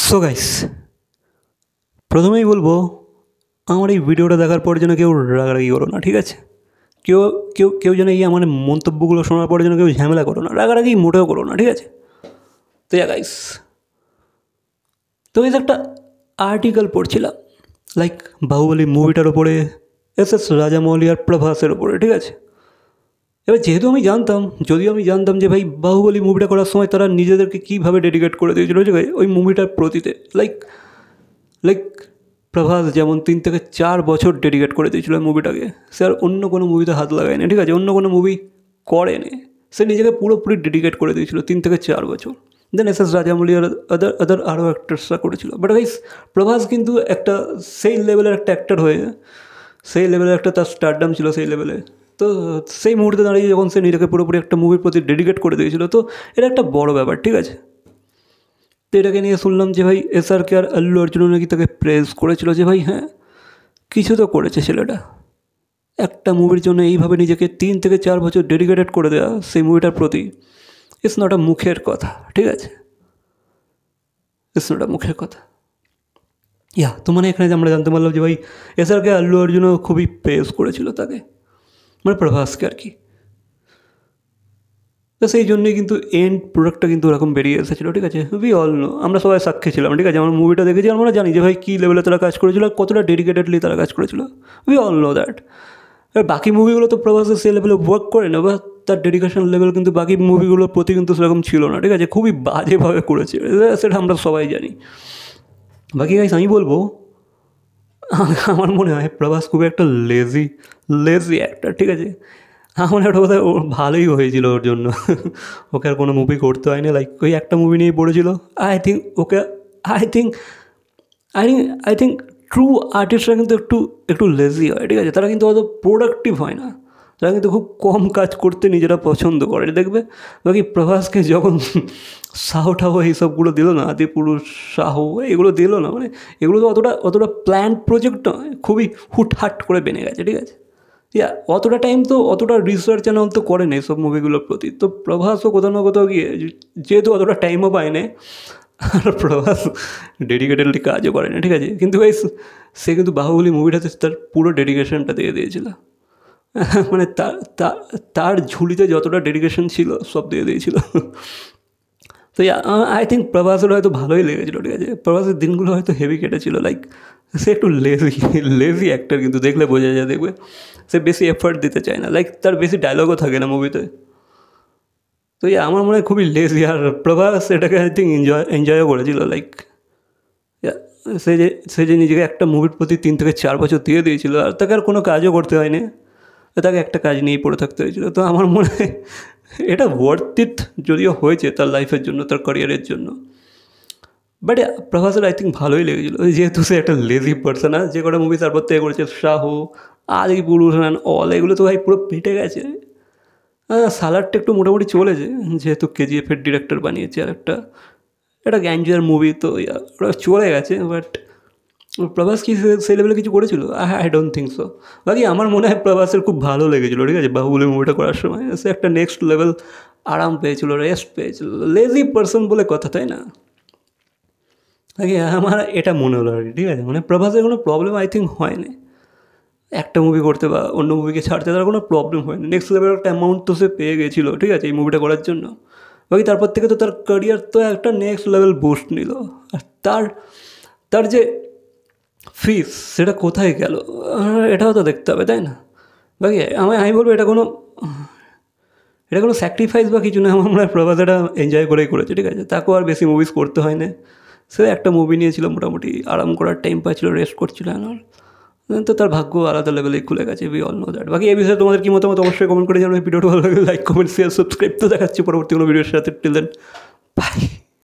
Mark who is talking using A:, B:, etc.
A: So guys, প্রথমেই বলবো আমার এই ভিডিওটা দেখার পর যেন কেউ রাগারাগি করো না, ঠিক আছে? কেউ কেউ কেউ যেন এই আমার মন্তব্যগুলো শোনার পরে যেন কেউ ঝামেলা করো না, রাগারাগি মোটেও করো না, ঠিক আছে? তো গাইস, তো একটা আর্টিকেল পড়ছিলাম লাইক বাহুবলী মুভিটার ওপরে, এস রাজামৌলি আর প্রভাসের ওপরে, ঠিক আছে? এবার যেহেতু আমি জানতাম, যদিও আমি জানতাম যে ভাই বাহুবলী মুভিটা করার সময় তারা নিজেদেরকে কীভাবে ডেডিকেট করে দিয়েছিল যে ওই মুভিটার প্রতিতে, লাইক লাইক প্রভাস যেমন 3 থেকে 4 বছর ডেডিকেট করে দিয়েছিল মুভিটাকে। সে আর অন্য কোনো মুভিতে হাত লাগায়নি, ঠিক আছে? অন্য কোনো মুভি করেনি, সে নিজেকে পুরোপুরি ডেডিকেট করে দিয়েছিল 3 থেকে 4 বছর। দেন এস রাজামৌলি আর আদার আরও অ্যাক্টার্সরা করেছিল। বাট গাইস, প্রভাস কিন্তু একটা সেই লেভেলের একটা অ্যাক্টার হয়ে, সেই লেভেলের একটা তার স্টারডাম ছিল সেই লেভেলে। তো সেই মুহূর্তে দাঁড়িয়ে যখন সে নিজেকে পুরোপুরি একটা মুভির প্রতি ডেডিকেট করে দিয়েছিল, তো এটা একটা বড় ব্যাপার, ঠিক আছে? তো এটাকে নিয়ে শুনলাম যে ভাই এসআরকে আর আল্লু অর্জুন নাকি তাকে প্রেজ করেছিল যে ভাই হ্যাঁ কিছু তো করেছে ছেলেটা, একটা মুভির জন্য এইভাবে নিজেকে 3 থেকে 4 বছর ডেডিকেটেড করে দেওয়া সেই মুভিটার প্রতি। ইটস নট আ মুখের কথা, ঠিক আছে? ইটস নট আ মুখের কথা। তো মানে এখানে আমরা জানতে পারলাম যে ভাই এসআরকে আল্লু অর্জুনও খুবই প্রেজ করেছিল তাকে, মানে প্রভাসকে আর কি। তো সেই জন্যই কিন্তু এন্ড প্রোডাক্টটা কিন্তু ওরকম বেরিয়ে এসেছিলো, ঠিক আছে? উই অল নো, আমরা সবাই সাক্ষী ছিলাম, ঠিক আছে? আমরা মুভিটা দেখেছি, আমরা জানি যে ভাই কী লেভেলে তারা কাজ করেছিল আর কতটা ডেডিকেটেডলি তারা কাজ করেছিল। We all know that. এবার বাকি মুভিগুলো তো প্রভাসের সেই লেভেলে ওয়ার্ক করে না, বা তার ডেডিকেশন লেভেল কিন্তু বাকি মুভিগুলোর প্রতি কিন্তু সেরকম ছিল না, ঠিক আছে? খুবই বাজেভাবে করেছে, সেটা আমরা সবাই জানি। বাকি গাইস আমি বলবো, আমার মনে হয় প্রভাস খুবই একটা লেজি অ্যাক্টার, ঠিক আছে? আমার একটা কথা, ওর ভালোই হয়েছিল ওর জন্য। ওকে আর কোনো মুভি করতে হয়নি, লাইক ওই একটা মুভি নিয়ে পড়েছিল। I think okay I think I think I think true আর্টিস্টরা কিন্তু একটু একটু লেজি হয়, ঠিক আছে? তারা কিন্তু অত প্রোডাক্টিভ হয় না, তারা কিন্তু খুব কম কাজ করতে নিজেরা পছন্দ করে, দেখবে। বাকি প্রভাসকে যখন সাহো ঠাহো এইসবগুলো দিল না, আদিপুরুষ, সাহো, এগুলো দিল না, মানে এগুলো তো অতটা প্ল্যান প্রজেক্ট নয়, খুবই হুটহাট করে বেনে গেছে, ঠিক আছে? অতটা টাইম তো অতটা রিসার্চ চ্যানেল তো করে নেই সব মুভিগুলোর প্রতি। তো প্রভাসও কোথাও না কোথাও গিয়ে, যেহেতু অতটা টাইমও পায় না, আর প্রভাস ডেডিকেটেডলি কাজও করে না, ঠিক আছে? কিন্তু ভাই সে কিন্তু বাহুবলী মুভিটাতে তার পুরো ডেডিকেশনটা দিয়ে দিয়েছিল। মানে তার ঝুলিতে যতটা ডেডিকেশন ছিল সব দিয়ে দিয়েছিল। তো আই থিঙ্ক প্রভাসের হয়তো ভালোই লেগেছিলো, ঠিক আছে? প্রভাসের দিনগুলো হয়তো হেভি কেটেছিল, লাইক সে একটু লেজি অ্যাক্টার, কিন্তু দেখলে বোঝা যায়, দেখবে সে বেশি এফার্ট দিতে চায় না, লাইক তার বেশি ডায়লগও থাকে না মুভিতে। তো আমার মনে হয় খুবই লেজি, আর প্রভাস এটাকে আই থিঙ্ক এনজয়ও করেছিল, লাইক সে যে নিজেকে একটা মুভির প্রতি 3 থেকে 4 বছর দিয়ে দিয়েছিল, আর তাকে আর কোনো কাজও করতে হয়নি, তাকে একটা কাজ নিয়েই পড়ে থাকতে হয়েছিল। তো আমার মনে হয় এটা ওয়ার্থ ইট যদিও হয়েছে তার লাইফের জন্য, তার ক্যারিয়ারের জন্য। বাট প্রভাসের আই থিঙ্ক ভালোই লেগেছিলো, যেহেতু সে একটা লেজি পার্সন। আর যে কটা মুভি তারপর থেকে করেছে, শাহু, আদিপুরুষ, অল, এগুলো তো ভাই পুরো পেটে গেছে। সালারটা একটু মোটামুটি চলেছে, যেহেতু কেজিএফের ডিরেক্টর বানিয়েছে, আর একটা গ্যাঞ্জার মুভি, তো ওটা চলে গেছে। বাট প্রভাস কি সেই লেভেলে কিছু করেছিল? I don't think so. বাকি আমার মনে হয় প্রভাসের খুব ভালো লেগেছিলো, ঠিক আছে? বাহুবলী মুভিটা করার সময় সে একটা নেক্সট লেভেল আরাম পেয়েছিল, রেস্ট পেয়েছিল। লেজি পার্সন বলে কথা, তাই না? আগে আমার এটা মনে হলো আর কি, ঠিক আছে? মানে প্রভাসের কোনো প্রবলেম আই থিঙ্ক হয়নি একটা মুভি করতে বা অন্য মুভিকে ছাড়তে, তার কোনো প্রবলেম হয়নি। নেক্সট লেভেলের একটা অ্যামাউন্ট তো সে পেয়ে গেছিলো, ঠিক আছে, এই মুভিটা করার জন্য। বাকি তারপর থেকে তো তার ক্যারিয়ার তো একটা নেক্সট লেভেল বুস্ট নিল। আর তার যে ফিস, সেটা কোথায় গেল এটাও তো দেখতে হবে, তাই না? বাকি আমি বলবো এটা কোনো স্যাক্রিফাইস বা কিছু না। আমার মনে হয় প্রভাস এটা এনজয় করেই করেছে, ঠিক আছে? তাকেও আর বেশি মুভিস করতে হয় না, সে একটা মুভি নিয়েছিল, মোটামুটি আরাম করার টাইম পাচ্ছিল, রেস্ট করছিল, তো তার ভাগ্য আলাদা লেভেলেই খুলে গেছে। We all know that. বাকি এই বিষয়ে তোমাদের কি মতামত অবশ্যই কমেন্ট করে জানাবে। ভিডিওটা ভালো লাগে লাইক, কমেন্ট, শেয়ার, সাবস্ক্রাইব তো দেখাচ্ছি পরবর্তী কোনো ভিডিওর সাথে। Till then, by.